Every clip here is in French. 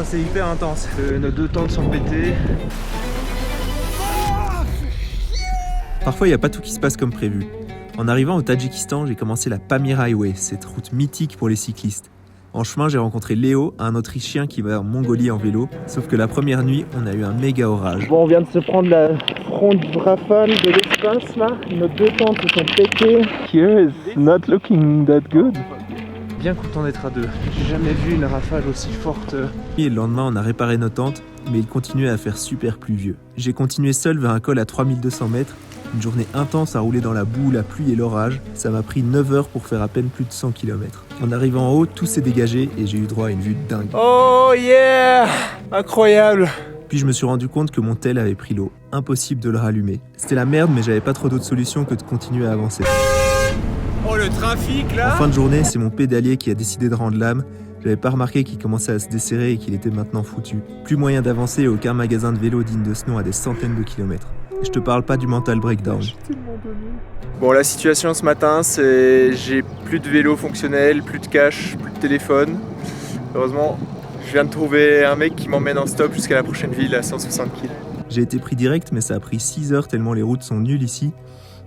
C'est hyper intense. Nos deux tentes sont pétées. Parfois, il n'y a pas tout qui se passe comme prévu. En arrivant au Tadjikistan, j'ai commencé la Pamir Highway, cette route mythique pour les cyclistes. En chemin, j'ai rencontré Léo, un Autrichien qui va en Mongolie en vélo. Sauf que la première nuit, on a eu un méga orage. Bon, on vient de se prendre la fronde rafale de l'espace là. Nos deux tentes se sont pétées. Here is not looking that good. Bien content d'être à deux. J'ai jamais vu une rafale aussi forte. Et le lendemain, on a réparé nos tentes, mais il continuait à faire super pluvieux. J'ai continué seul vers un col à 3200 mètres. Une journée intense à rouler dans la boue, la pluie et l'orage. Ça m'a pris 9 heures pour faire à peine plus de 100 km. En arrivant en haut, tout s'est dégagé et j'ai eu droit à une vue dingue. Oh yeah! Incroyable! Puis je me suis rendu compte que mon tel avait pris l'eau. Impossible de le rallumer. C'était la merde, mais j'avais pas trop d'autre solution que de continuer à avancer. Oh le trafic là! En fin de journée, c'est mon pédalier qui a décidé de rendre l'âme. J'avais pas remarqué qu'il commençait à se desserrer et qu'il était maintenant foutu. Plus moyen d'avancer et aucun magasin de vélo digne de ce nom à des centaines de kilomètres. Et je te parle pas du mental breakdown. Bon, la situation ce matin, c'est j'ai plus de vélo fonctionnel, plus de cash, plus de téléphone. Heureusement, je viens de trouver un mec qui m'emmène en stop jusqu'à la prochaine ville à 160 km. J'ai été pris direct, mais ça a pris 6 heures tellement les routes sont nulles ici.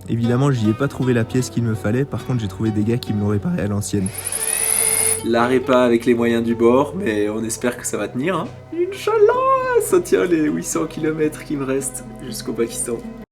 Évidemment, j'y ai pas trouvé la pièce qu'il me fallait, par contre j'ai trouvé des gars qui me l'ont réparé à l'ancienne. La répa avec les moyens du bord, mais on espère que ça va tenir. Inch'Allah, ça tient les 800 km qui me restent jusqu'au Pakistan.